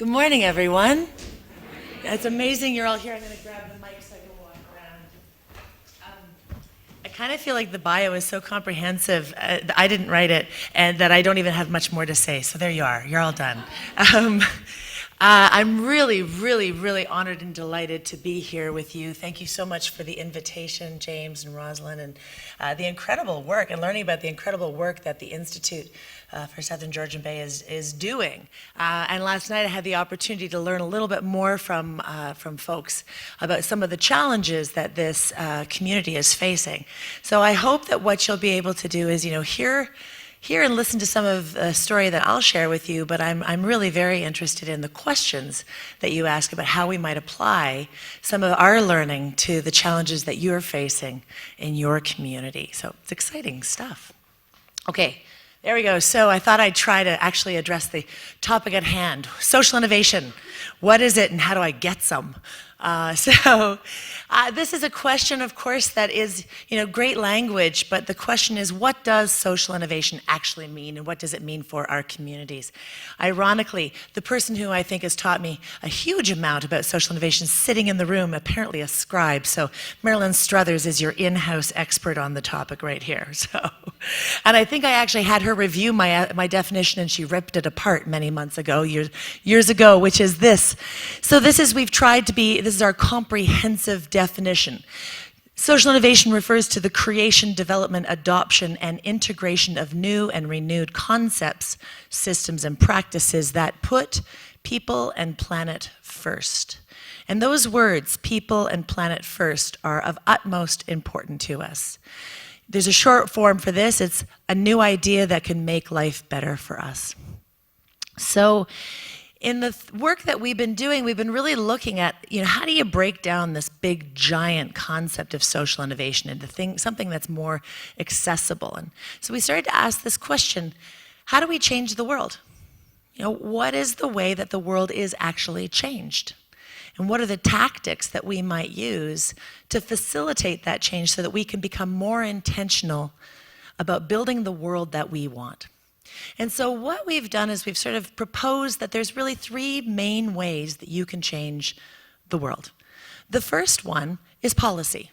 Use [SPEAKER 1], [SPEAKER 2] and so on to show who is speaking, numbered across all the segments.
[SPEAKER 1] Good morning, everyone. It's amazing you're all here. I'm going to grab the mic so I can walk around. I kind of feel like the bio is so comprehensive, I didn't write it, and that I don't even have much more to say. So there you are. You're all done. I'm really honored and delighted to be here with you. Thank you so much for the invitation, James and Rosalind, and the incredible work and learning about the incredible work that the Institute for Southern Georgian Bay is doing. And last night I had the opportunity to learn a little bit more from folks about some of the challenges that this community is facing. So I hope that what you'll be able to do is, hear and listen to some of the story that I'll share with you, but I'm really very interested in the questions that you ask about how we might apply some of our learning to the challenges that you're facing in your community. So it's exciting stuff. Okay, there we go. So I thought I'd try to actually address the topic at hand, social innovation. What is it and how do I get some? This is a question, of course, that is, great language, but the question is, what does social innovation actually mean, and what does it mean for our communities? Ironically, the person who I think has taught me a huge amount about social innovation is sitting in the room, apparently a scribe. So Marilyn Struthers is your in-house expert on the topic right here. And I think I actually had her review my definition, and she ripped it apart many months ago, years ago, which is this. So this is our comprehensive definition. Social innovation refers to the creation, development, adoption, and integration of new and renewed concepts, systems, and practices that put people and planet first. And those words, people and planet first, are of utmost importance to us. There's a short form for this. It's a new idea that can make life better for us. So, in the work that we've been doing, we've been really looking at, how do you break down this big, giant concept of social innovation into something that's more accessible? And so we started to ask this question, how do we change the world? What is the way that the world is actually changed? And what are the tactics that we might use to facilitate that change so that we can become more intentional about building the world that we want? And so what we've done is we've sort of proposed that there's really three main ways that you can change the world. The first one is policy.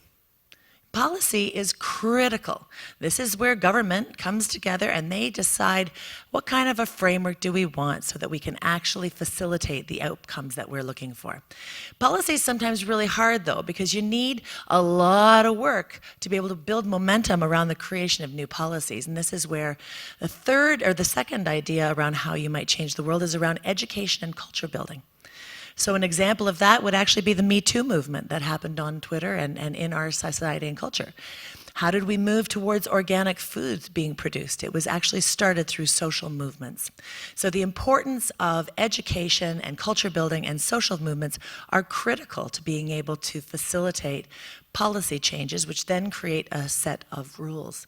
[SPEAKER 1] Policy is critical. This is where government comes together and they decide what kind of a framework do we want so that we can actually facilitate the outcomes that we're looking for. Policy is sometimes really hard though, because you need a lot of work to be able to build momentum around the creation of new policies. And this is where the second idea around how you might change the world is around education and culture building. So an example of that would actually be the Me Too movement that happened on Twitter and in our society and culture. How did we move towards organic foods being produced? It was actually started through social movements. So the importance of education and culture building and social movements are critical to being able to facilitate policy changes, which then create a set of rules.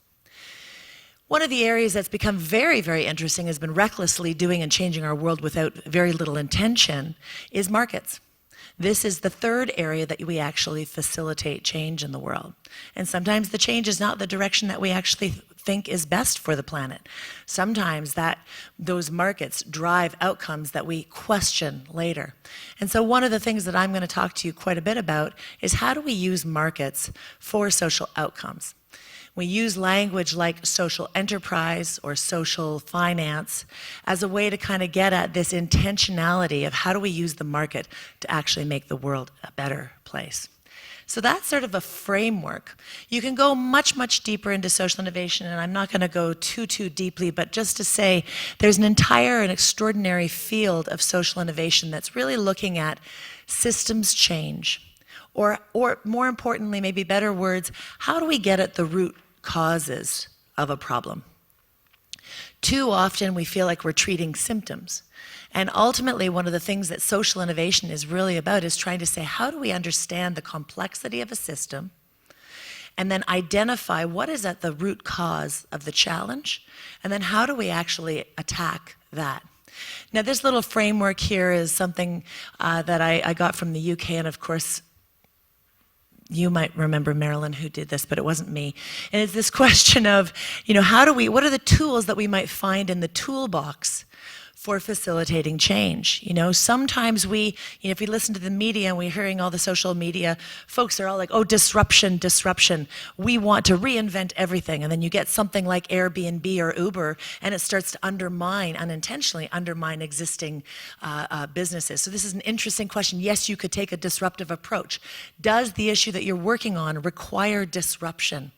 [SPEAKER 1] One of the areas that's become very, very interesting, has been recklessly doing and changing our world without very little intention, is markets. This is the third area that we actually facilitate change in the world. And sometimes the change is not the direction that we actually think is best for the planet. Sometimes those markets drive outcomes that we question later. And so one of the things that I'm going to talk to you quite a bit about is how do we use markets for social outcomes? We use language like social enterprise or social finance as a way to kind of get at this intentionality of how do we use the market to actually make the world a better place. So that's sort of a framework. You can go much deeper into social innovation, and I'm not going to go too deeply, but just to say there's an entire and extraordinary field of social innovation that's really looking at systems change. Or more importantly, maybe better words, how do we get at the root causes of a problem? Too often we feel like we're treating symptoms. And ultimately, one of the things that social innovation is really about is trying to say, how do we understand the complexity of a system and then identify what is at the root cause of the challenge, and then how do we actually attack that? Now, this little framework here is something that I got from the UK, and of course, you might remember Marilyn who did this, but it wasn't me. And it's this question of, what are the tools that we might find in the toolbox for facilitating change. Sometimes if we listen to the media and we're hearing all the social media, folks are all like, oh, disruption, disruption. We want to reinvent everything. And then you get something like Airbnb or Uber, and it starts to unintentionally undermine existing businesses. So this is an interesting question. Yes, you could take a disruptive approach. Does the issue that you're working on require disruption?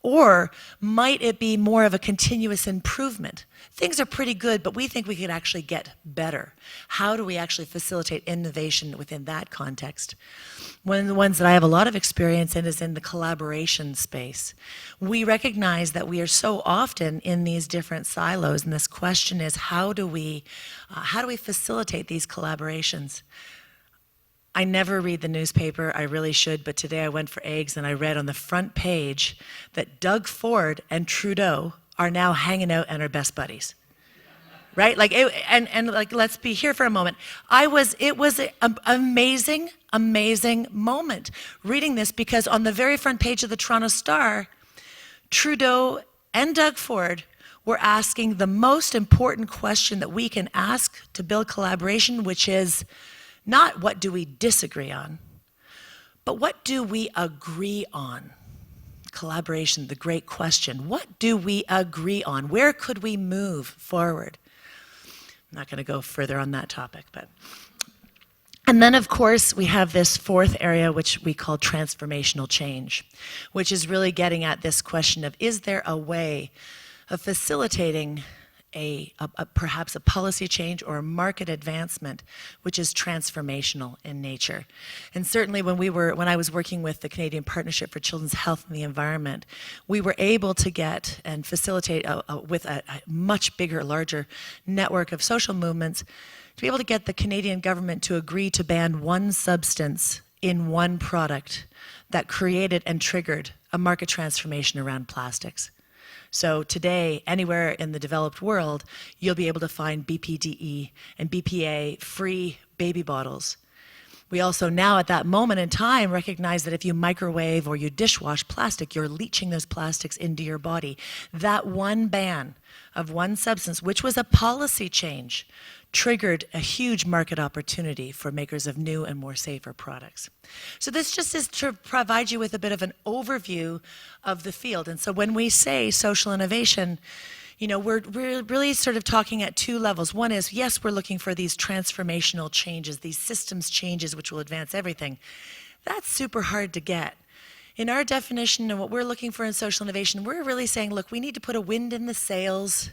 [SPEAKER 1] Or might it be more of a continuous improvement? Things are pretty good, but we think we could actually get better. How do we actually facilitate innovation within that context? One of the ones that I have a lot of experience in is in the collaboration space. We recognize that we are so often in these different silos, and this question is, how do we facilitate these collaborations? I never read the newspaper, I really should, but today I went for eggs and I read on the front page that Doug Ford and Trudeau are now hanging out and are best buddies. Right? Let's be here for a moment. It was an amazing moment reading this, because on the very front page of the Toronto Star, Trudeau and Doug Ford were asking the most important question that we can ask to build collaboration, which is, not what do we disagree on, but what do we agree on? Collaboration, the great question. What do we agree on? Where could we move forward? I'm not going to go further on that topic, but. And then, of course, we have this fourth area, which we call transformational change, which is really getting at this question of, is there a way of facilitating perhaps a policy change or a market advancement which is transformational in nature. And certainly when I was working with the Canadian Partnership for Children's Health and the Environment, we were able to get and facilitate with a much bigger, larger network of social movements to be able to get the Canadian government to agree to ban one substance in one product that created and triggered a market transformation around plastics. So today, anywhere in the developed world, you'll be able to find BPDE and BPA-free baby bottles. We also now, at that moment in time, recognize that if you microwave or you dishwash plastic, you're leaching those plastics into your body. That one ban of one substance, which was a policy change, triggered a huge market opportunity for makers of new and more safer products. So this just is to provide you with a bit of an overview of the field. And so when we say social innovation, we're really sort of talking at two levels. One is, yes, we're looking for these transformational changes, these systems changes which will advance everything. That's super hard to get. In our definition and what we're looking for in social innovation, we're really saying, look, we need to put a wind in the sails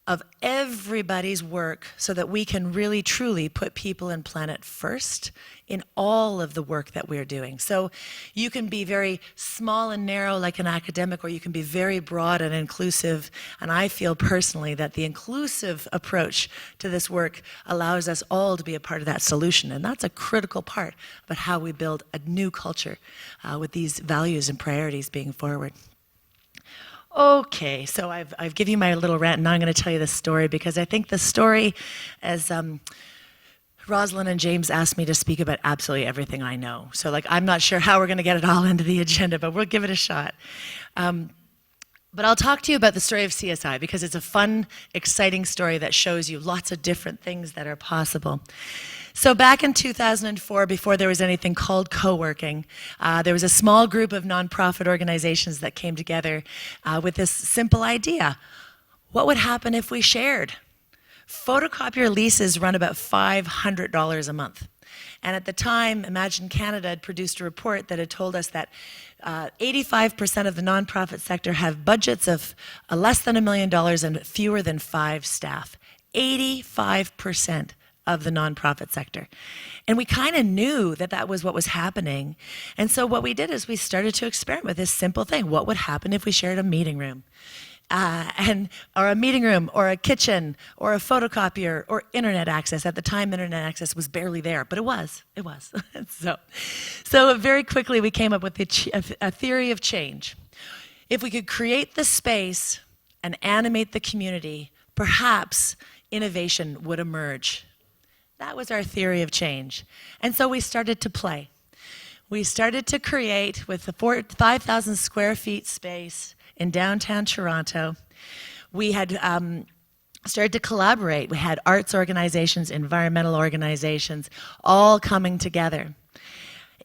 [SPEAKER 1] of everybody's work so that we can really truly put people and planet first in all of the work that we're doing. So you can be very small and narrow like an academic, or you can be very broad and inclusive. And I feel personally that the inclusive approach to this work allows us all to be a part of that solution. And that's a critical part about how we build a new culture with these values and priorities being forward. Okay, so I've given you my little rant, and now I'm going to tell you the story, because I think the story, as Rosalind and James asked me to speak about absolutely everything I know. So I'm not sure how we're going to get it all into the agenda, but we'll give it a shot. But I'll talk to you about the story of CSI, because it's a fun, exciting story that shows you lots of different things that are possible. So back in 2004, before there was anything called co-working, there was a small group of nonprofit organizations that came together with this simple idea. What would happen if we shared? Photocopier leases run about $500 a month. And at the time, Imagine Canada had produced a report that had told us that 85% of the nonprofit sector have budgets of less than $1 million and fewer than 5 staff. 85% of the nonprofit sector. And we kind of knew that that was what was happening. And so what we did is we started to experiment with this simple thing. What would happen if we shared a meeting room? Or a meeting room, or a kitchen, or a photocopier, or internet access. At the time, internet access was barely there, but it was. So very quickly we came up with a theory of change. If we could create the space and animate the community, perhaps innovation would emerge. That was our theory of change. And so we started to play. We started to create, with the 5,000 square feet space in downtown Toronto. We had started to collaborate. We had arts organizations, environmental organizations, all coming together.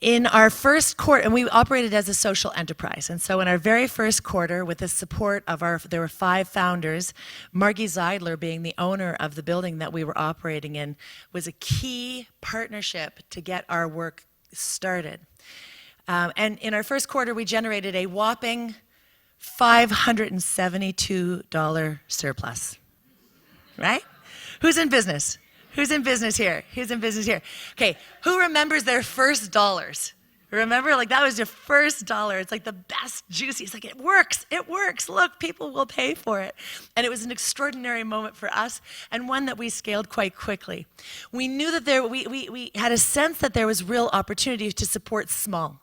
[SPEAKER 1] In our first quarter, and we operated as a social enterprise, and so in our very first quarter, with the support of there were 5 founders, Margie Zeidler being the owner of the building that we were operating in, was a key partnership to get our work started. And in our first quarter, we generated a whopping $572 surplus, right? Who's in business? Who's in business here? Who's in business here? Okay, who remembers their first dollars? Remember, like that was your first dollar. It's like the best, juicy. It's like, it works, it works. Look, people will pay for it. And it was an extraordinary moment for us, and one that we scaled quite quickly. We knew that we had a sense that there was real opportunity to support small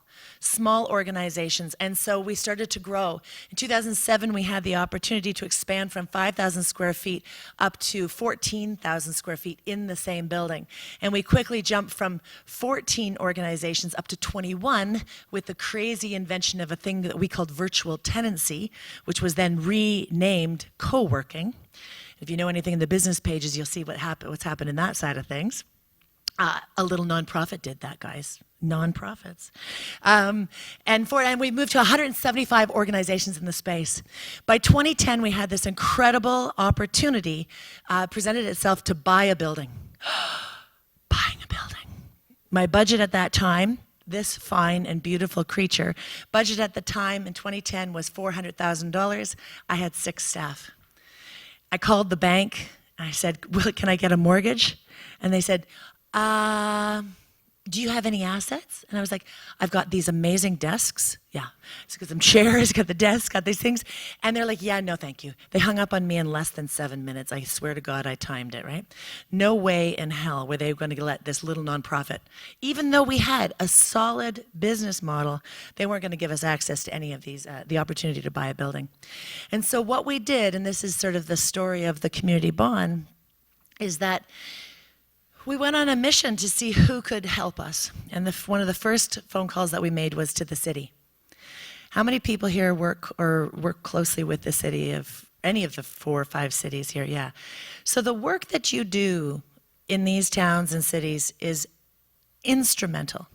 [SPEAKER 1] organizations, and so we started to grow. In 2007, we had the opportunity to expand from 5,000 square feet up to 14,000 square feet in the same building. And we quickly jumped from 14 organizations up to 21 with the crazy invention of a thing that we called virtual tenancy, which was then renamed co-working. If you know anything in the business pages, you'll see what's happened in that side of things. A little nonprofit did that, guys. Nonprofits. And we moved to 175 organizations in the space. By 2010, we had this incredible opportunity presented itself to buy a building. Buying a building. My budget at that time, this fine and beautiful creature, budget at the time in 2010 was $400,000. I had 6 staff. I called the bank. I said, can I get a mortgage? And they said, do you have any assets? And I was like, I've got these amazing desks. Yeah, it's got some chairs, got the desk, got these things. And they're like, yeah, no, thank you. They hung up on me in less than 7 minutes. I swear to God, I timed it, right? No way in hell were they going to let this little nonprofit, even though we had a solid business model, they weren't going to give us access to any of these, the opportunity to buy a building. And so what we did, and this is sort of the story of the community bond, is that we went on a mission to see who could help us. And one of the first phone calls that we made was to the city. How many people here work closely with the city of any of the 4 or 5 cities here? Yeah. So the work that you do in these towns and cities is instrumental.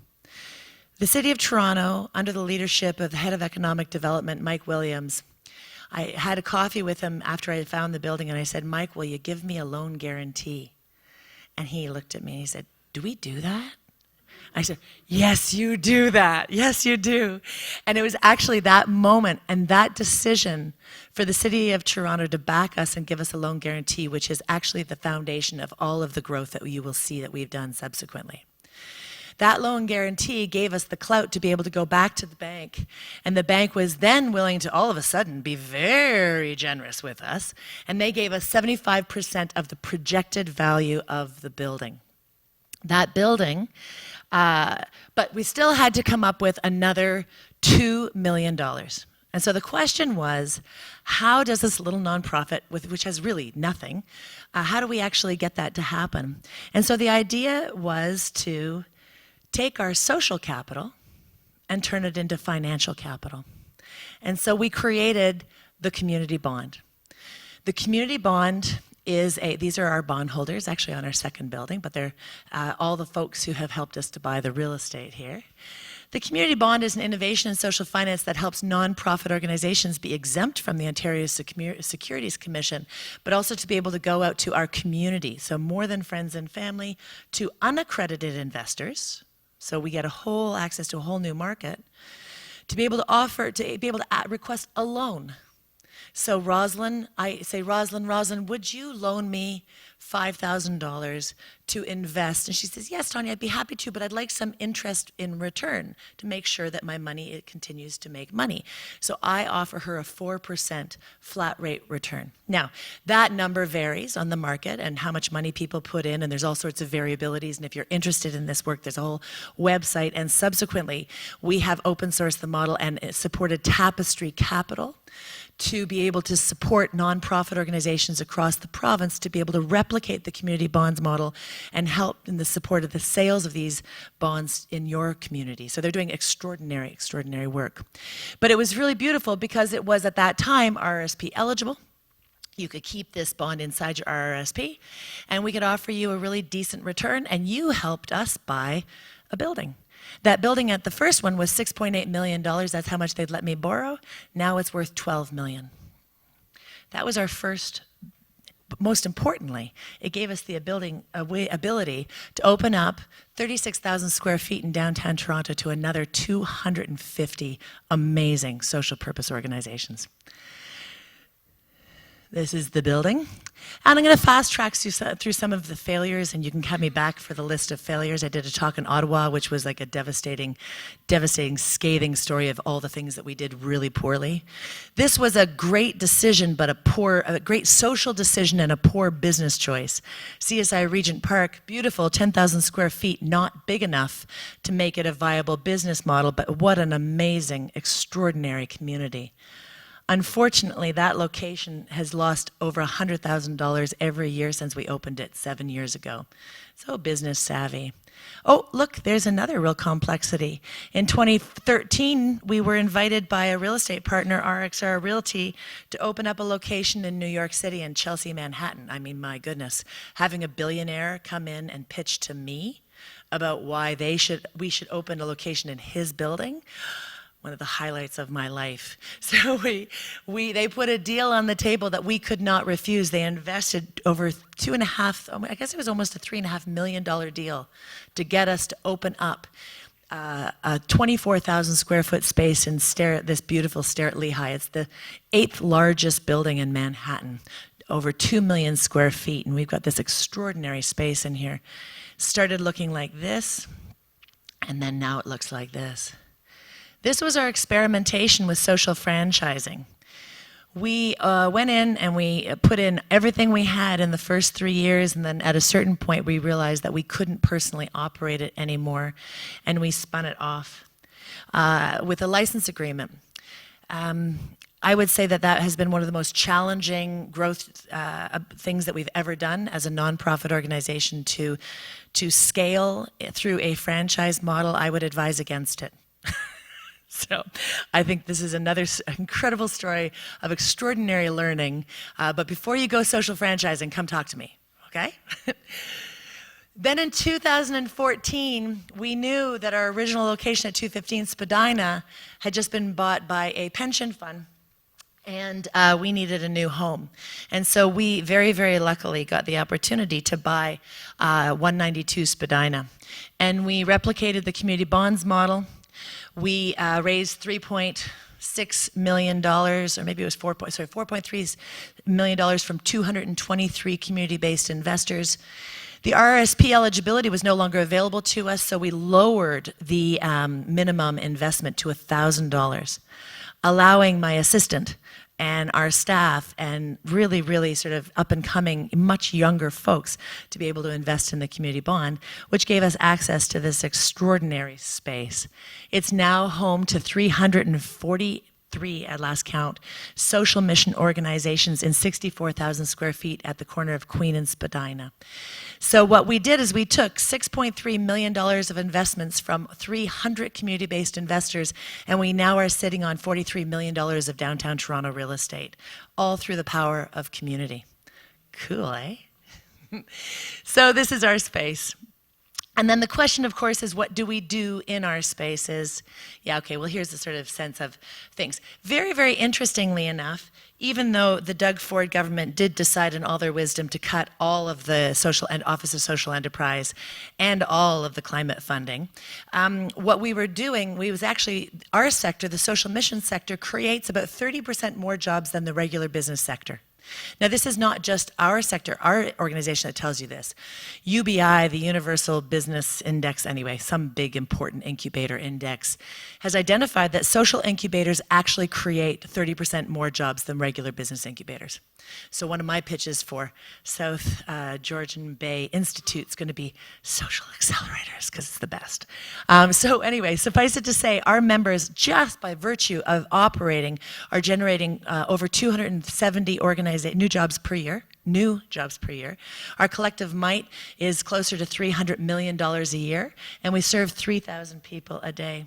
[SPEAKER 1] The City of Toronto, under the leadership of the head of economic development, Mike Williams, I had a coffee with him after I found the building, and I said, Mike, will you give me a loan guarantee? And he looked at me and he said, do we do that? I said, yes, you do that. Yes, you do. And it was actually that moment and that decision for the City of Toronto to back us and give us a loan guarantee, which is actually the foundation of all of the growth that you will see that we've done subsequently. That loan guarantee gave us the clout to be able to go back to the bank. And the bank was then willing to all of a sudden be very generous with us. And they gave us 75% of the projected value of the building. That building, but we still had to come up with another $2 million. And so the question was, how does this little nonprofit, which has really nothing, how do we actually get that to happen? And so the idea was to take our social capital and turn it into financial capital. And so we created the community bond. The community bond is these are our bondholders, actually on our second building, but they're all the folks who have helped us to buy the real estate here. The community bond is an innovation in social finance that helps nonprofit organizations be exempt from the Ontario Securities Commission, but also to be able to go out to our community, so more than friends and family, to unaccredited investors. So we get access to a whole new market, to be able to request a loan. So Rosalind, I say, Rosalind, would you loan me $5,000 to invest? And she says, yes, Tanya, I'd be happy to, but I'd like some interest in return to make sure that my money, it continues to make money. So I offer her a 4% flat rate return. Now, that number varies on the market and how much money people put in, and there's all sorts of variabilities. And if you're interested in this work, there's a whole website. And subsequently, we have open sourced the model and supported Tapestry Capital to be able to support nonprofit organizations across the province to be able to replicate the community bonds model and help in the support of the sales of these bonds in your community. So they're doing extraordinary, extraordinary work. But it was really beautiful because it was at that time RSP eligible. You could keep this bond inside your RRSP, and we could offer you a really decent return, and you helped us buy a building. That building at the first one was $6.8 million. That's how much they'd let me borrow. Now it's worth $12 million. That was our first. But most importantly, it gave us the ability to open up 36,000 square feet in downtown Toronto to another 250 amazing social purpose organizations. This is the building. And I'm going to fast track through some of the failures, and you can have me back for the list of failures. I did a talk in Ottawa, which was like a devastating, scathing story of all the things that we did really poorly. This was a great decision, but a great social decision and a poor business choice. CSI Regent Park, beautiful, 10,000 square feet, not big enough to make it a viable business model, but what an amazing, extraordinary community. Unfortunately, that location has lost over $100,000 every year since we opened it 7 years ago. So business savvy. Oh, look, there's another real complexity. In 2013, we were invited by a real estate partner, RXR Realty, to open up a location in New York City and Chelsea, Manhattan. I mean, my goodness, having a billionaire come in and pitch to me about why we should open a location in his building. One of the highlights of my life. So they put a deal on the table that we could not refuse. They invested over I guess it was almost a $3.5 million deal to get us to open up a 24,000 square foot space and stare at this beautiful stair at Lehigh. It's the 8th largest building in Manhattan, over 2 million square feet, and we've got this extraordinary space in here. Started looking like this, and then now it looks like this. This was our experimentation with social franchising. We went in and we put in everything we had in the first 3 years, and then at a certain point we realized that we couldn't personally operate it anymore, and we spun it off with a license agreement. I would say that has been one of the most challenging growth things that we've ever done as a nonprofit organization to scale through a franchise model. I would advise against it. So I think this is another incredible story of extraordinary learning. But before you go social franchising, come talk to me, okay? Then in 2014, we knew that our original location at 215 Spadina had just been bought by a pension fund, and we needed a new home. And so we very, very luckily got the opportunity to buy 192 Spadina. And we replicated the community bonds model. We raised $3.6 million, or maybe it was $4.3 million from 223 community-based investors. The RRSP eligibility was no longer available to us, so we lowered the minimum investment to $1,000, allowing my assistant and our staff and really, really sort of up-and-coming, much younger folks to be able to invest in the community bond, which gave us access to this extraordinary space. It's now home to 343, at last count, social mission organizations in 64,000 square feet at the corner of Queen and Spadina. So what we did is we took $6.3 million of investments from 300 community-based investors, and we now are sitting on $43 million of downtown Toronto real estate, all through the power of community. Cool, eh? So this is our space. And then the question, of course, is what do we do in our spaces? Yeah, okay, well, here's the sort of sense of things. Very, very interestingly enough, even though the Doug Ford government did decide in all their wisdom to cut all of the Office of Social Enterprise and all of the climate funding, what we were doing, was actually, our sector, the social mission sector, creates about 30% more jobs than the regular business sector. Now, this is not just our sector, our organization that tells you this. UBI, the Universal Business Index anyway, some big important incubator index, has identified that social incubators actually create 30% more jobs than regular business incubators. So one of my pitches for South Georgian Bay Institute is going to be social accelerators, because it's the best. So anyway, suffice it to say, our members, just by virtue of operating, are generating over 270 new jobs per year. Our collective might is closer to $300 million a year, and we serve 3,000 people a day.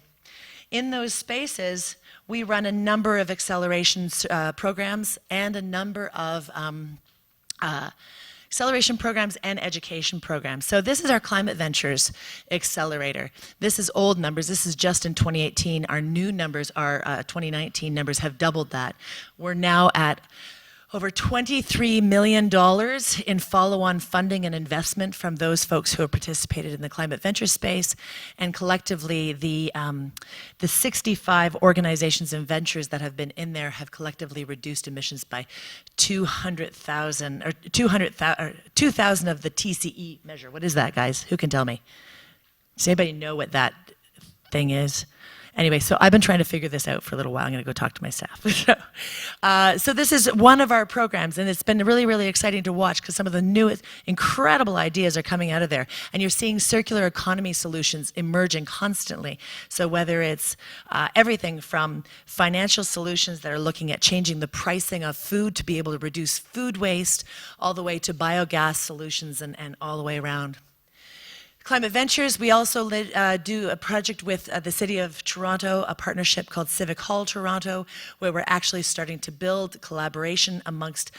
[SPEAKER 1] In those spaces, we run a number of acceleration programs and a number of acceleration programs and education programs. So this is our Climate Ventures Accelerator. This is old numbers. This is just in 2018. Our new numbers, our 2019 numbers have doubled that. We're now at over $23 million in follow-on funding and investment from those folks who have participated in the climate venture space, and collectively the 65 organizations and ventures that have been in there have collectively reduced emissions by 200,000 or 2,000 of the TCE measure. What is that, guys? Who can tell me? Does anybody know what that thing is? Anyway, so I've been trying to figure this out for a little while. I'm going to go talk to my staff. So this is one of our programs, and it's been really, really exciting to watch because some of the newest, incredible ideas are coming out of there. And you're seeing circular economy solutions emerging constantly. So whether it's everything from financial solutions that are looking at changing the pricing of food to be able to reduce food waste, all the way to biogas solutions and all the way around. Climate Ventures, we also do a project with the City of Toronto, a partnership called Civic Hall Toronto, where we're actually starting to build collaboration amongst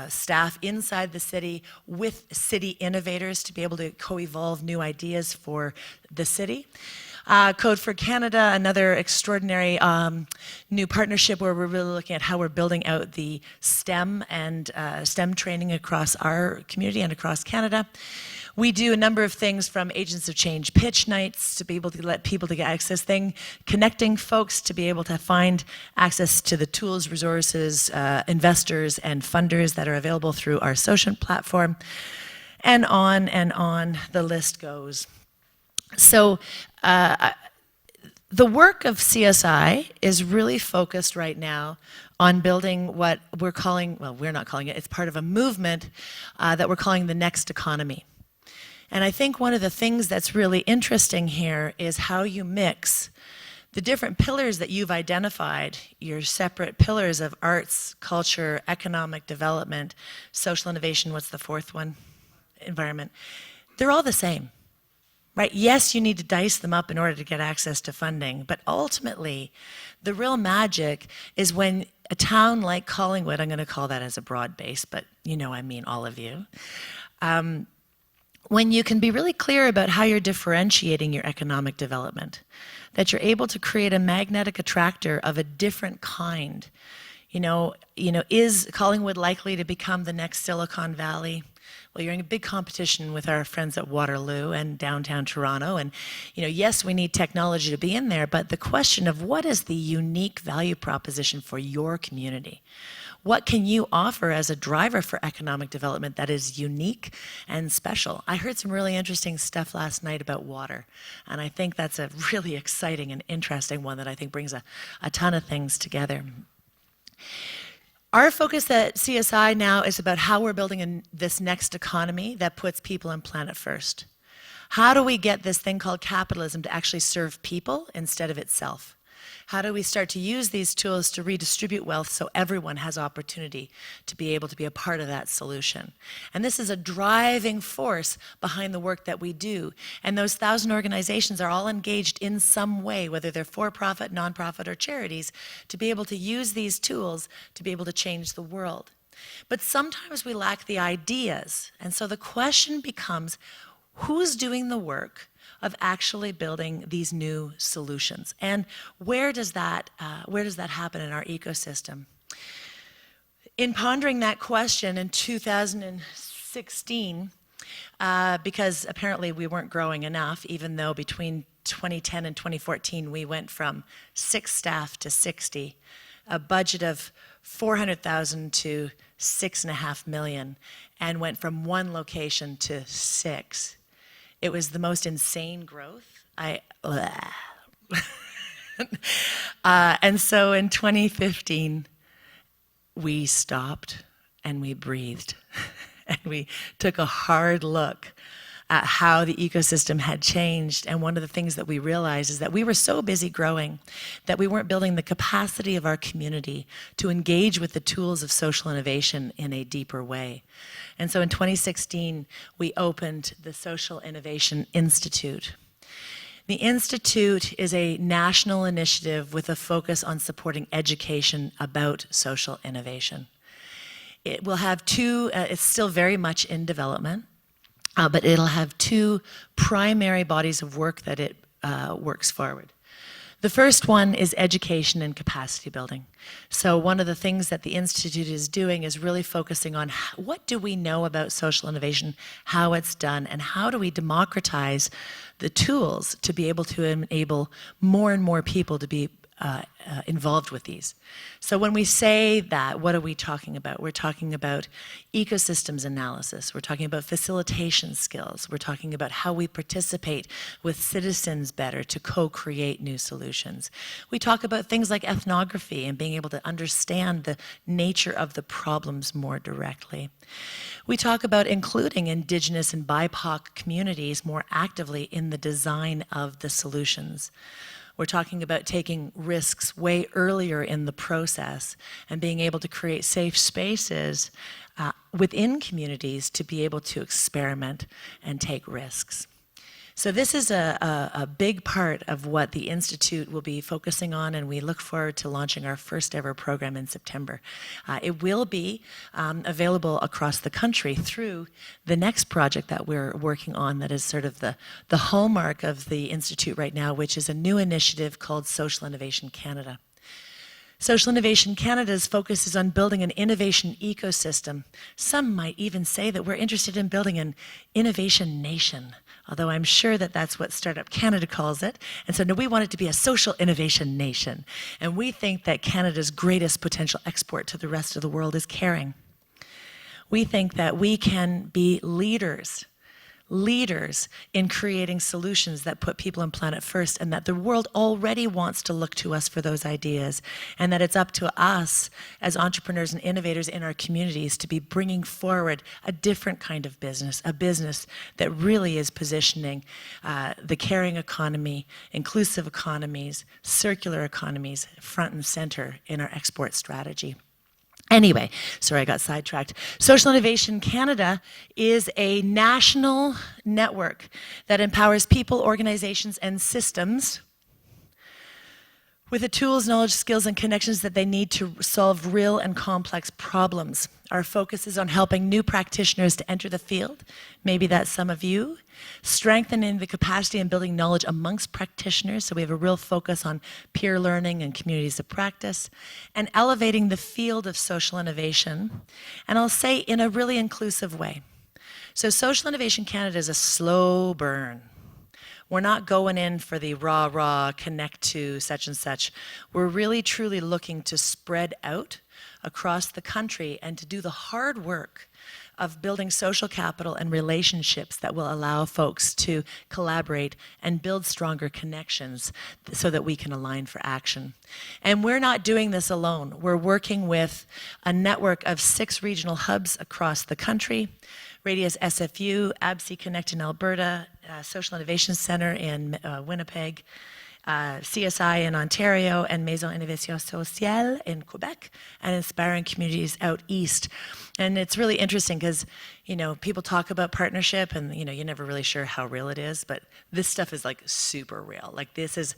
[SPEAKER 1] staff inside the city with city innovators to be able to co-evolve new ideas for the city. Code for Canada, another extraordinary new partnership where we're really looking at how we're building out the STEM and STEM training across our community and across Canada. We do a number of things from Agents of Change pitch nights to be able to let people to get access connecting folks to be able to find access to the tools, resources, investors, and funders that are available through our social platform, and on the list goes. So the work of CSI is really focused right now on building what we're calling, well, we're not calling it, it's part of a movement that we're calling the next economy. And I think one of the things that's really interesting here is how you mix the different pillars that you've identified, your separate pillars of arts, culture, economic development, social innovation, what's the fourth one? Environment. They're all the same, right? Yes, you need to dice them up in order to get access to funding, but ultimately, the real magic is when a town like Collingwood, I'm going to call that as a broad base, but you know I mean all of you, when you can be really clear about how you're differentiating your economic development, that you're able to create a magnetic attractor of a different kind. Is Collingwood likely to become the next Silicon Valley? Well, you're in a big competition with our friends at Waterloo and downtown Toronto. And, yes, we need technology to be in there, but the question of what is the unique value proposition for your community? What can you offer as a driver for economic development that is unique and special? I heard some really interesting stuff last night about water, and I think that's a really exciting and interesting one that I think brings a ton of things together. Our focus at CSI now is about how we're building this next economy that puts people and planet first. How do we get this thing called capitalism to actually serve people instead of itself? How do we start to use these tools to redistribute wealth so everyone has opportunity to be able to be a part of that solution? And this is a driving force behind the work that we do. And those 1,000 organizations are all engaged in some way, whether they're for-profit, nonprofit, or charities, to be able to use these tools to be able to change the world. But sometimes we lack the ideas. And so the question becomes, who's doing the work of actually building these new solutions? And where does that happen in our ecosystem? In pondering that question in 2016, because apparently we weren't growing enough, even though between 2010 and 2014 we went from 6 staff to 60, a budget of $400,000 to $6.5 million, and went from 1 location to 6. It was the most insane growth. And so in 2015, we stopped and we breathed. And we took a hard look at how the ecosystem had changed. And one of the things that we realized is that we were so busy growing that we weren't building the capacity of our community to engage with the tools of social innovation in a deeper way. And so in 2016, we opened the Social Innovation Institute. The Institute is a national initiative with a focus on supporting education about social innovation. It will have it's still very much in development, but it'll have two primary bodies of work that it works forward. The first one is education and capacity building. So one of the things that the Institute is doing is really focusing on what do we know about social innovation, how it's done, and how do we democratize the tools to be able to enable more and more people to be involved with these. So when we say that, what are we talking about? We're talking about ecosystems analysis. We're talking about facilitation skills. We're talking about how we participate with citizens better to co-create new solutions. We talk about things like ethnography and being able to understand the nature of the problems more directly. We talk about including Indigenous and BIPOC communities more actively in the design of the solutions. We're talking about taking risks way earlier in the process and being able to create safe spaces within communities to be able to experiment and take risks. So this is a big part of what the Institute will be focusing on, and we look forward to launching our first ever program in September. It will be available across the country through the next project that we're working on that is sort of the hallmark of the Institute right now, which is a new initiative called Social Innovation Canada. Social Innovation Canada's focus is on building an innovation ecosystem. Some might even say that we're interested in building an innovation nation, although I'm sure that that's what Startup Canada calls it. And so no, we want it to be a social innovation nation. And we think that Canada's greatest potential export to the rest of the world is caring. We think that we can be leaders in creating solutions that put people and planet first, and that the world already wants to look to us for those ideas, and that it's up to us as entrepreneurs and innovators in our communities to be bringing forward a different kind of business, a business that really is positioning the caring economy, inclusive economies, circular economies front and center in our export strategy. Anyway, sorry, I got sidetracked. Social Innovation Canada is a national network that empowers people, organizations, and systems with the tools, knowledge, skills, and connections that they need to solve real and complex problems. Our focus is on helping new practitioners to enter the field, maybe that's some of you, strengthening the capacity and building knowledge amongst practitioners, so we have a real focus on peer learning and communities of practice, and elevating the field of social innovation, and I'll say in a really inclusive way. So Social Innovation Canada is a slow burn. We're not going in for the rah, connect to such and such. We're really truly looking to spread out across the country and to do the hard work of building social capital and relationships that will allow folks to collaborate and build stronger connections so that we can align for action. And we're not doing this alone. We're working with a network of 6 regional hubs across the country. Radius SFU, ABSI Connect in Alberta, Social Innovation Center in Winnipeg, CSI in Ontario, and Maison Innovation Sociale in Quebec, and Inspiring Communities out east. And it's really interesting because, you know, people talk about partnership and, you know, you're never really sure how real it is, but this stuff is like super real. Like this is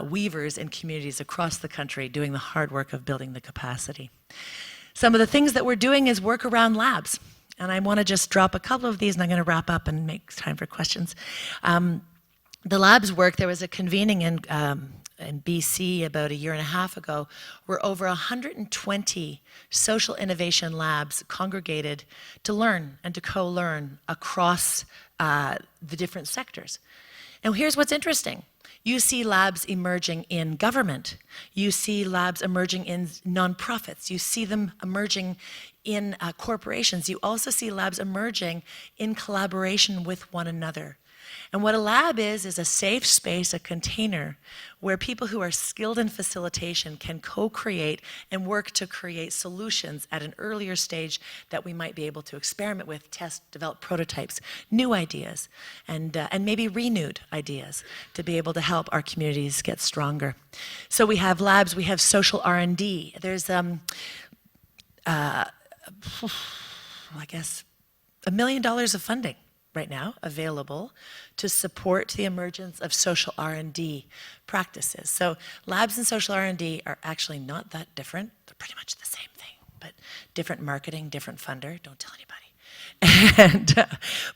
[SPEAKER 1] weavers in communities across the country doing the hard work of building the capacity. Some of the things that we're doing is work around labs. And I want to just drop a couple of these, and I'm going to wrap up and make time for questions. The labs work, there was a convening in BC about 1.5 years ago where over 120 social innovation labs congregated to learn and to co-learn across the different sectors. Now here's what's interesting. You see labs emerging in government. You see labs emerging in nonprofits. You see them emerging in corporations. You also see labs emerging in collaboration with one another. And what a lab is a safe space, a container, where people who are skilled in facilitation can co-create and work to create solutions at an earlier stage that we might be able to experiment with, test, develop prototypes, new ideas, and maybe renewed ideas to be able to help our communities get stronger. So we have labs, we have social R&D. There's, I guess, $1 million of funding right now available to support the emergence of social R&D practices. So labs and social R&D are actually not that different. They're pretty much the same thing, but different marketing, different funder. Don't tell anybody.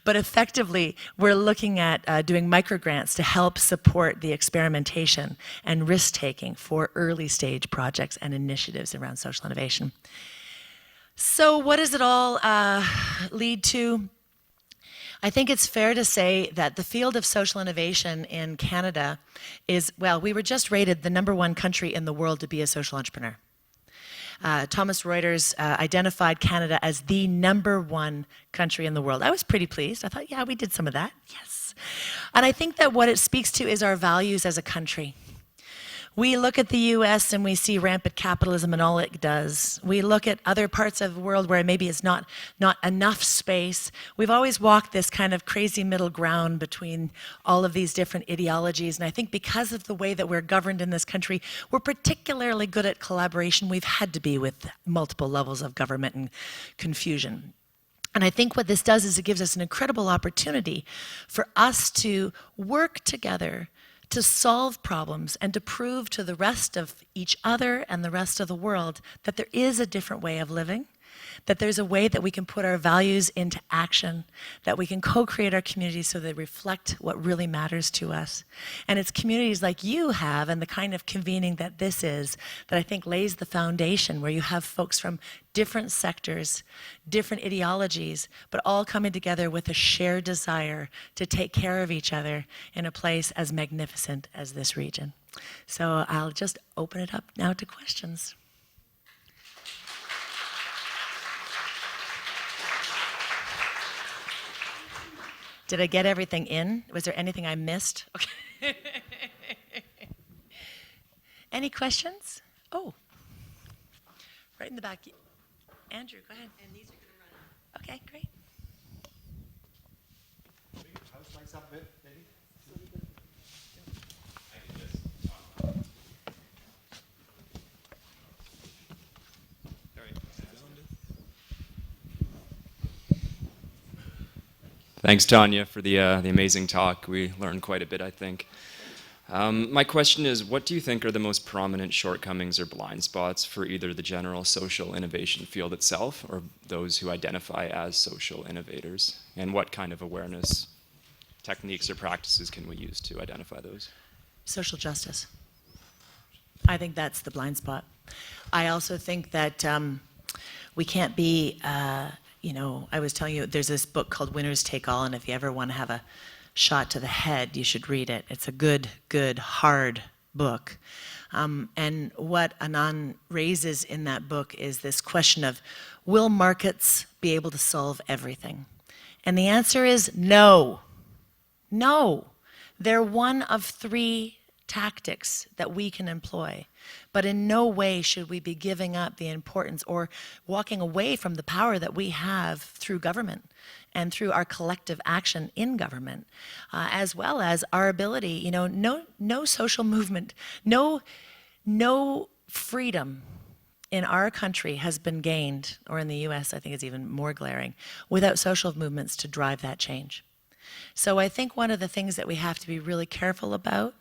[SPEAKER 1] But effectively, we're looking at doing microgrants to help support the experimentation and risk-taking for early-stage projects and initiatives around social innovation. So what does it all lead to? I think it's fair to say that the field of social innovation in Canada is, well, we were just rated the #1 country in the world to be a social entrepreneur. Thomson Reuters identified Canada as the #1 country in the world. I was pretty pleased. I thought, yeah, we did some of that. Yes. And I think that what it speaks to is our values as a country. We look at the US and we see rampant capitalism and all it does. We look at other parts of the world where maybe it's not enough space. We've always walked this kind of crazy middle ground between all of these different ideologies. And I think because of the way that we're governed in this country, we're particularly good at collaboration. We've had to be with multiple levels of government and confusion. And I think what this does is it gives us an incredible opportunity for us to work together to solve problems and to prove to the rest of each other and the rest of the world that there is a different way of living, that there's a way that we can put our values into action, that we can co-create our communities so they reflect what really matters to us. And it's communities like you have and the kind of convening that this is that I think lays the foundation, where you have folks from different sectors, different ideologies, but all coming together with a shared desire to take care of each other in a place as magnificent as this region. So I'll just open it up now to questions. Did I get everything in? Was there anything I missed? Okay. Any questions? Oh, right in the back. Andrew, go ahead. And these are going to run out. Okay, great.
[SPEAKER 2] How's mics up a bit, maybe?
[SPEAKER 3] Thanks, Tanya, for the amazing talk. We learned quite a bit, I think. My question is, what do you think are the most prominent shortcomings or blind spots for either the general social innovation field itself or those who identify as social innovators? And what kind of awareness techniques or practices can we use to identify those?
[SPEAKER 1] Social justice. I think that's the blind spot. I also think that we can't be, you know, I was telling you, there's this book called Winners Take All, and if you ever want to have a shot to the head, you should read it. It's a good, hard book. And what Anand raises in that book is this question of, will markets be able to solve everything? And the answer is no. No. They're one of 3 tactics that we can employ. But in no way should we be giving up the importance or walking away from the power that we have through government and through our collective action in government, as well as our ability, you know, no social movement, no freedom in our country has been gained, or in the US I think it's even more glaring, without social movements to drive that change. So I think one of the things that we have to be really careful about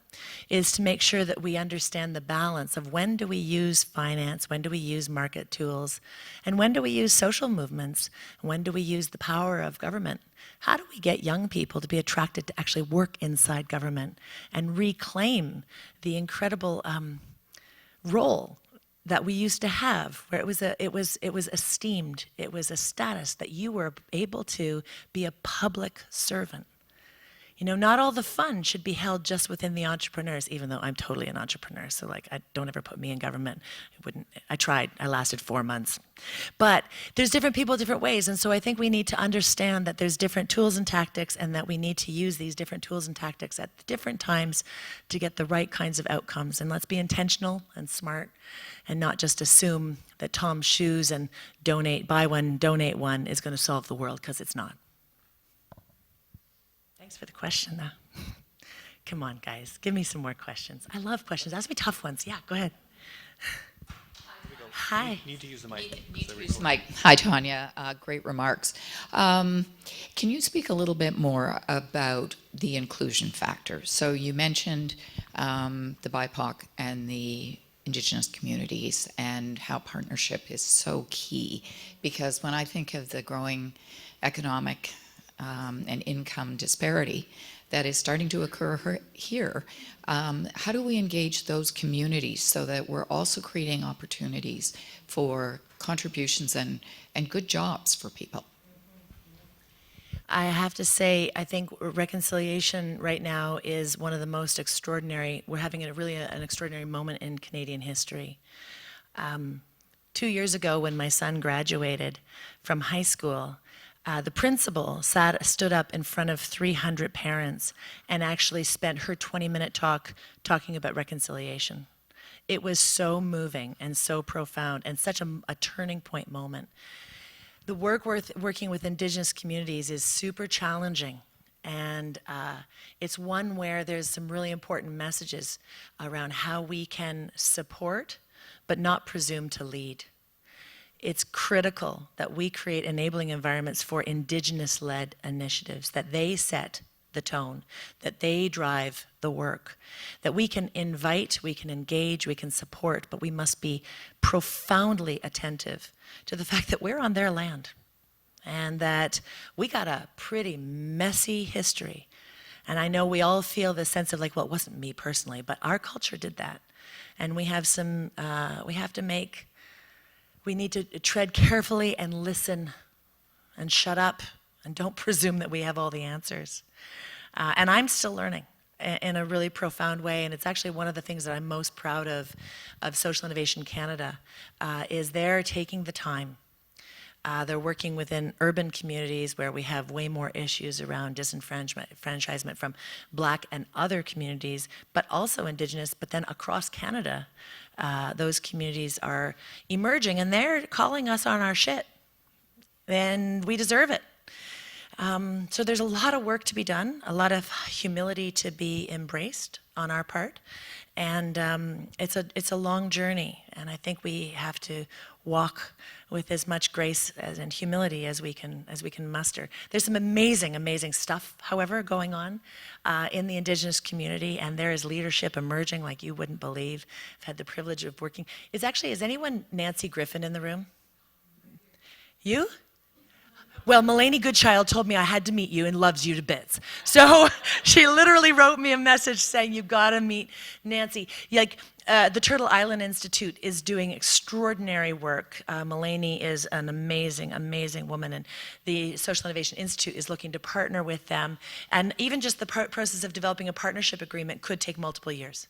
[SPEAKER 1] is to make sure that we understand the balance of when do we use finance, when do we use market tools, and when do we use social movements, when do we use the power of government. How do we get young people to be attracted to actually work inside government and reclaim the incredible role that we used to have, where it was esteemed, it was a status that you were able to be a public servant. You know, not all the fun should be held just within the entrepreneurs, even though I'm totally an entrepreneur, so like, don't ever put me in government. I tried, I lasted 4 months. But there's different people, different ways, and so I think we need to understand that there's different tools and tactics, and that we need to use these different tools and tactics at different times to get the right kinds of outcomes. And let's be intentional and smart, and not just assume that Tom's shoes and buy one, donate one is going to solve the world, because it's not. Thanks for the question, though. Come on, guys, give me some more questions. I love questions. Ask me tough ones. Yeah, go ahead. Hi.
[SPEAKER 2] Need to use the mic.
[SPEAKER 4] Mike. Hi, Tanya. Great remarks. Can you speak a little bit more about the inclusion factor? So you mentioned the BIPOC and the Indigenous communities and how partnership is so key. Because when I think of the growing economic and income disparity that is starting to occur here, how do we engage those communities so that we're also creating opportunities for contributions and good jobs for people?
[SPEAKER 1] I have to say, I think reconciliation right now is one of the most extraordinary. We're having an extraordinary moment in Canadian history. 2 years ago, when my son graduated from high school, the principal stood up in front of 300 parents and actually spent her 20-minute talk talking about reconciliation. It was so moving and so profound and such a turning point moment. The work working with Indigenous communities is super challenging, and it's one where there's some really important messages around how we can support but not presume to lead. It's critical that we create enabling environments for Indigenous-led initiatives, that they set the tone, that they drive the work, that we can invite, we can engage, we can support, but we must be profoundly attentive to the fact that we're on their land and that we got a pretty messy history. And I know we all feel this sense of like, well, it wasn't me personally, but our culture did that. And we have we need to tread carefully and listen and shut up and don't presume that we have all the answers. And I'm still learning in a really profound way, and it's actually one of the things that I'm most proud of Social Innovation Canada, is they're taking the time. They're working within urban communities where we have way more issues around disenfranchisement from Black and other communities, but also Indigenous, but then across Canada, those communities are emerging, and they're calling us on our shit, and we deserve it. So there's a lot of work to be done, a lot of humility to be embraced on our part, and it's a long journey, and I think we have to walk with as much grace and humility as we can muster. There's some amazing stuff, however, going on in the Indigenous community, and there is leadership emerging like you wouldn't believe. I've had the privilege of working. Is anyone Nancy Griffin in the room? You? Well, Mulaney Goodchild told me I had to meet you and loves you to bits. So she literally wrote me a message saying, you've got to meet Nancy. The Turtle Island Institute is doing extraordinary work. Mulaney is an amazing woman, and the Social Innovation Institute is looking to partner with them. And even just the process of developing a partnership agreement could take multiple years.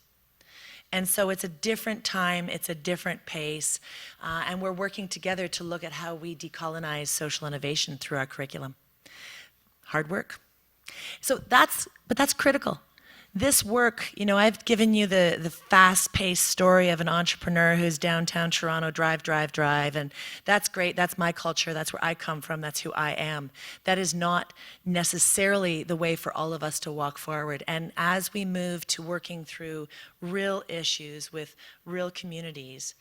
[SPEAKER 1] And so it's a different time, it's a different pace, and we're working together to look at how we decolonize social innovation through our curriculum. Hard work. But that's critical. This work, I've given you the fast-paced story of an entrepreneur who's downtown Toronto, drive, and that's great, that's my culture, that's where I come from, that's who I am. That is not necessarily the way for all of us to walk forward. And as we move to working through real issues with real communities,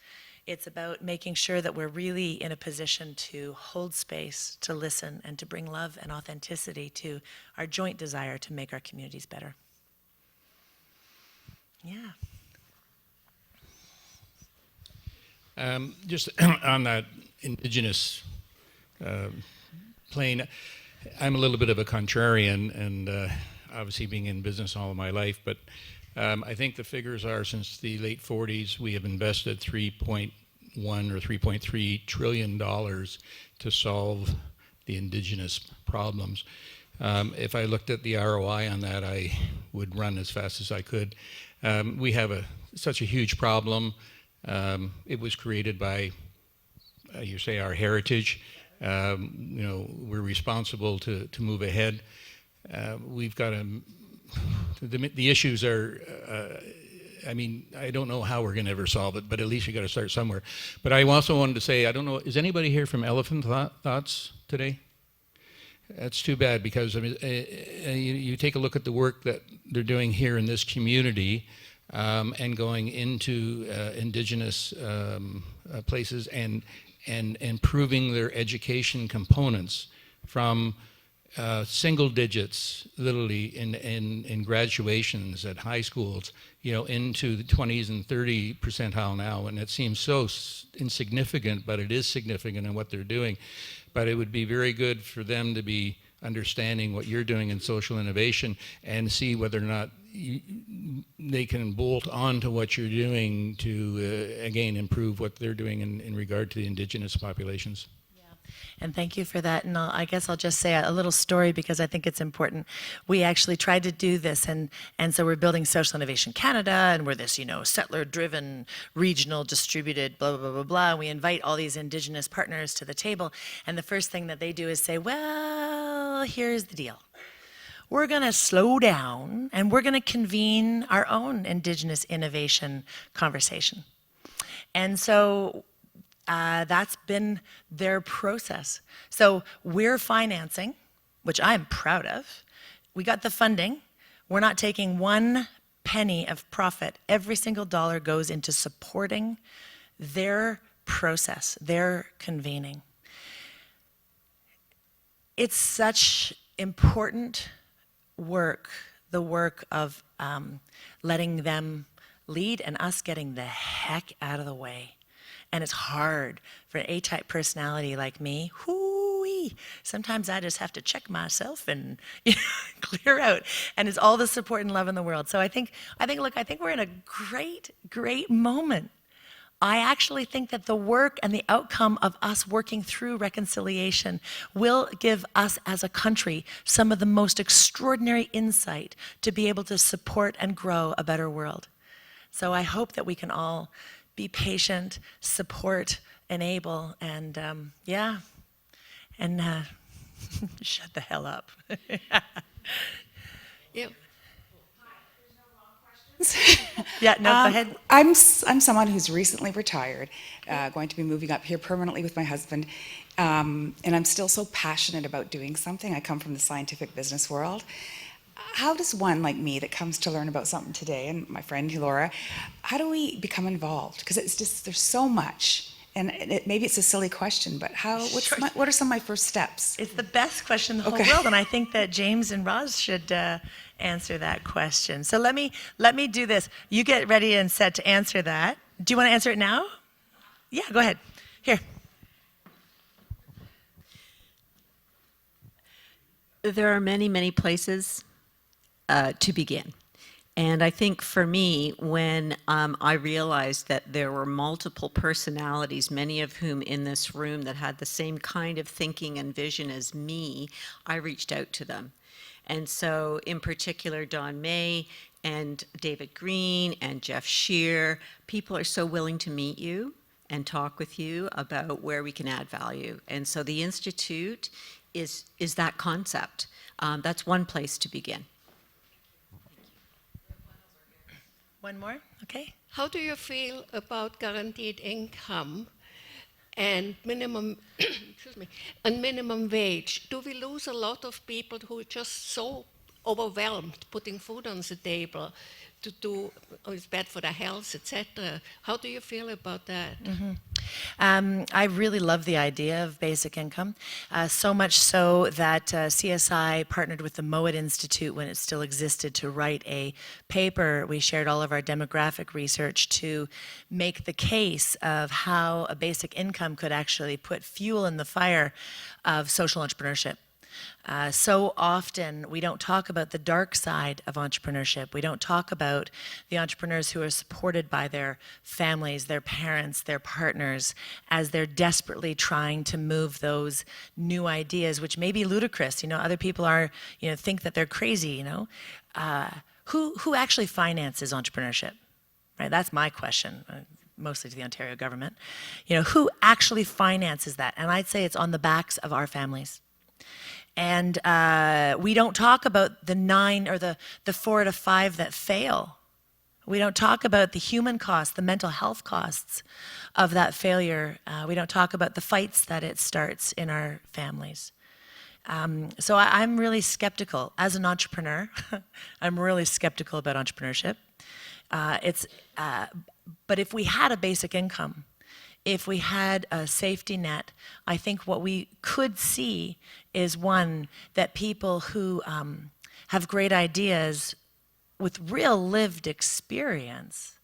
[SPEAKER 1] it's about making sure that we're really in a position to hold space, to listen, and to bring love and authenticity to our joint desire to make our communities better. Yeah.
[SPEAKER 5] Just on that Indigenous plane, I'm a little bit of a contrarian, and obviously being in business all of my life, but I think the figures are since the late 40s, we have invested $3.1 or $3.3 trillion to solve the Indigenous problems. If I looked at the ROI on that, I would run as fast as I could. We have such a huge problem. It was created by, you say, our heritage. We're responsible to move ahead. We've got the issues are, I don't know how we're going to ever solve it, but at least you got to start somewhere. But I also wanted to say, I don't know, is anybody here from Elephant Thoughts today? That's too bad, because you take a look at the work that they're doing here in this community. and going into indigenous places and improving their education components from single digits, literally in graduations at high schools, into the 20s and 30 percentile now, and it seems so insignificant, but it is significant in what they're doing. But it would be very good for them to be understanding what you're doing in social innovation and see whether or not they can bolt on to what you're doing to, again, improve what they're doing in regard to the indigenous populations.
[SPEAKER 1] And thank you for that. And I guess I'll just say a little story because I think it's important. We actually tried to do this, and so we're building Social Innovation Canada, and we're this, settler-driven, regional, distributed, blah, blah, blah, blah, blah. And we invite all these Indigenous partners to the table, and the first thing that they do is say, well, here's the deal. We're going to slow down, and we're going to convene our own Indigenous innovation conversation. And so that's been their process. So we're financing, which I'm proud of. We got the funding. We're not taking one penny of profit. Every single dollar goes into supporting their process, their convening. It's such important work, the work of letting them lead and us getting the heck out of the way. And it's hard for an A-type personality like me. Hoo-wee. Sometimes I just have to check myself and clear out. And it's all the support and love in the world. So I think we're in a great moment. I actually think that the work and the outcome of us working through reconciliation will give us as a country some of the most extraordinary insight to be able to support and grow a better world. So I hope that we can all be patient, support, enable, and shut the hell up.
[SPEAKER 6] Yeah.
[SPEAKER 1] Yeah, no, go ahead.
[SPEAKER 6] I'm someone who's recently retired, going to be moving up here permanently with my husband, and I'm still so passionate about doing something. I come from the scientific business world. How does one like me that comes to learn about something today, and my friend Laura, how do we become involved? Because it's just, there's so much, and maybe it's a silly question, but what are some of my first steps?
[SPEAKER 1] It's the best question in the whole world, and I think that James and Roz should answer that question. So let me do this. You get ready and set to answer that. Do you want to answer it now? Yeah, go ahead. Here.
[SPEAKER 7] There are many places to begin. And I think for me, when I realized that there were multiple personalities, many of whom in this room that had the same kind of thinking and vision as me, I reached out to them. And so in particular, Don May and David Green and Jeff Shear, people are so willing to meet you and talk with you about where we can add value. And so the Institute is that concept. That's one place to begin.
[SPEAKER 1] One more, okay.
[SPEAKER 6] How do you feel about guaranteed income and minimum, excuse me, and minimum wage? Do we lose a lot of people who are just so overwhelmed putting food on the table to do, it's bad for their health, etc.? How do you feel about that?
[SPEAKER 1] I really love the idea of basic income, so much so that CSI partnered with the Mowat Institute when it still existed to write a paper. We shared all of our demographic research to make the case of how a basic income could actually put fuel in the fire of social entrepreneurship. So often we don't talk about the dark side of entrepreneurship. We don't talk about the entrepreneurs who are supported by their families, their parents, their partners, as they're desperately trying to move those new ideas, which may be ludicrous. Other people think that they're crazy. Who actually finances entrepreneurship? Right? That's my question. Mostly to the Ontario government. Who actually finances that? And I'd say it's on the backs of our families. And we don't talk about the 9 or the 4 to 5 that fail. We don't talk about the human costs, the mental health costs of that failure. We don't talk about the fights that it starts in our families. So I'm really skeptical. As an entrepreneur, I'm really skeptical about entrepreneurship. It's, but if we had a basic income, if we had a safety net, I think what we could see is one, that people who have great ideas with real lived experience,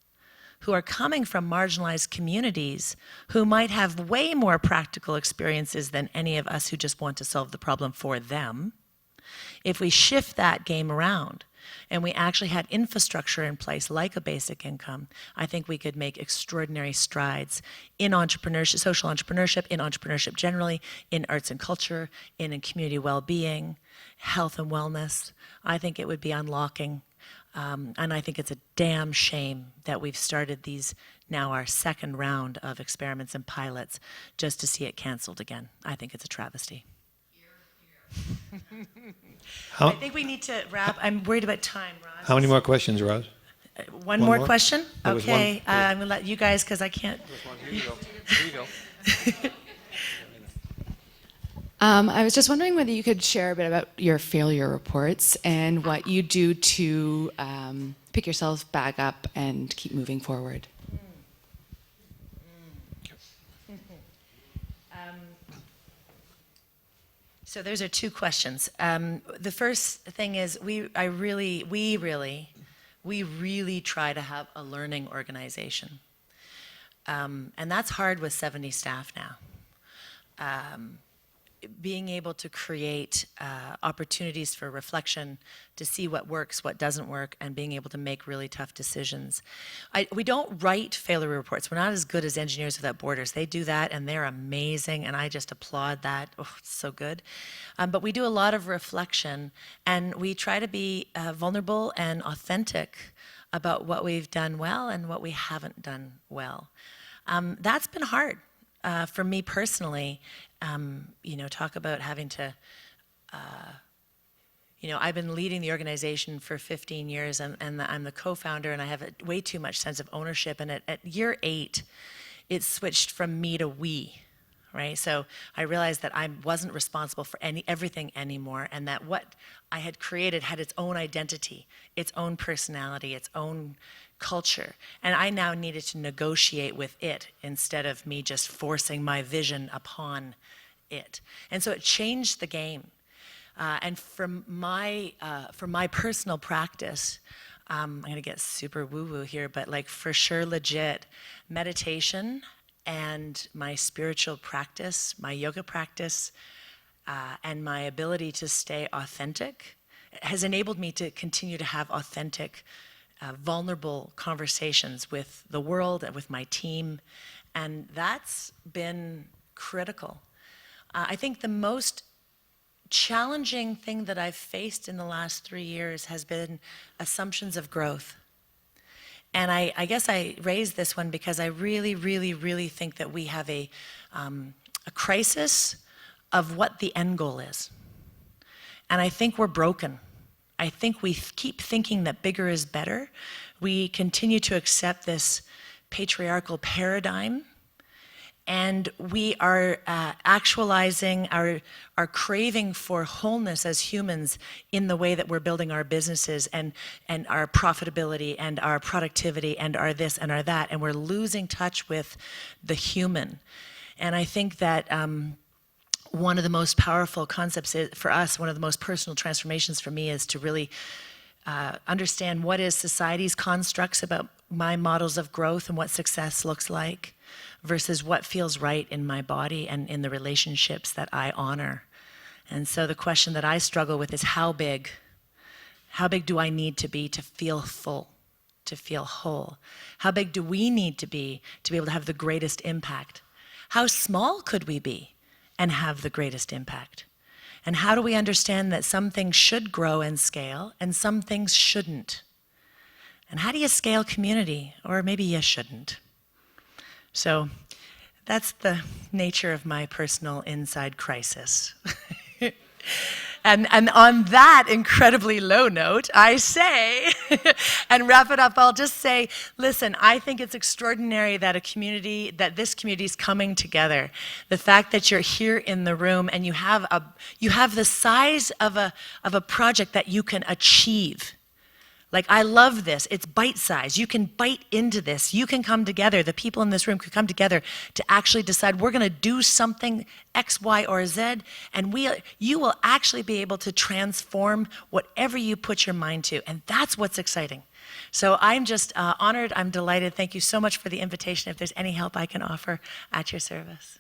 [SPEAKER 1] who are coming from marginalized communities, who might have way more practical experiences than any of us who just want to solve the problem for them, if we shift that game around and we actually had infrastructure in place like a basic income, I think we could make extraordinary strides in entrepreneurship, social entrepreneurship, in entrepreneurship generally, in arts and culture, in community well-being, health and wellness. I think it would be unlocking. And I think it's a damn shame that we've started these, now our second round of experiments and pilots, just to see it canceled again. I think it's a travesty. I think we need to wrap. I'm worried about time, Roz.
[SPEAKER 2] How many more questions, Roz?
[SPEAKER 1] One more question?
[SPEAKER 2] There was
[SPEAKER 1] Okay,
[SPEAKER 2] one.
[SPEAKER 1] I'm going to let you guys, because I can't.
[SPEAKER 3] Here you go.
[SPEAKER 8] I was just wondering whether you could share a bit about your failure reports and what you do to pick yourself back up and keep moving forward.
[SPEAKER 1] So those are two questions. The first thing is we really try to have a learning organization. And that's hard with 70 staff now. Being able to create opportunities for reflection, to see what works, what doesn't work, and being able to make really tough decisions. We don't write failure reports. We're not as good as Engineers Without Borders. They do that, and they're amazing, and I just applaud that. Oh, it's so good. But we do a lot of reflection, and we try to be vulnerable and authentic about what we've done well and what we haven't done well. That's been hard. For me personally, talk about having to, I've been leading the organization for 15 years, and I'm the co-founder, and I have way too much sense of ownership. And at year 8, it switched from me to we, right? So I realized that I wasn't responsible for everything anymore, and that what I had created had its own identity, its own personality, its own culture. And I now needed to negotiate with it instead of me just forcing my vision upon it. And so it changed the game. And for my personal practice, I'm going to get super woo-woo here, but like for sure legit, meditation and my spiritual practice, my yoga practice, and my ability to stay authentic has enabled me to continue to have authentic, vulnerable conversations with the world and with my team, and that's been critical. I think the most challenging thing that I've faced in the last 3 years has been assumptions of growth. And I guess I raised this one because I really think that we have a crisis of what the end goal is. And I think we're broken. I think we keep thinking that bigger is better. We continue to accept this patriarchal paradigm, and we are actualizing our craving for wholeness as humans in the way that we're building our businesses and our profitability and our productivity and our this and our that, and we're losing touch with the human. And I think that one of the most powerful concepts for us, one of the most personal transformations for me, is to really understand what is society's constructs about my models of growth and what success looks like versus what feels right in my body and in the relationships that I honor. And so the question that I struggle with is how big do I need to be feel full, to feel whole? How big do we need to be able to have the greatest impact? How small could we be and have the greatest impact? And how do we understand that some things should grow and scale and some things shouldn't? And how do you scale community? Or maybe you shouldn't. So that's the nature of my personal inside crisis. And on that incredibly low note, I say, and wrap it up, I'll just say, listen, I think it's extraordinary that this community is coming together. The fact that you're here in the room and you have the size of a project that you can achieve. Like, I love this. It's bite-sized. You can bite into this. You can come together. The people in this room could come together to actually decide we're going to do something X, Y, or Z, and you will actually be able to transform whatever you put your mind to, and that's what's exciting. So I'm just honored. I'm delighted. Thank you so much for the invitation. If there's any help I can offer, at your service.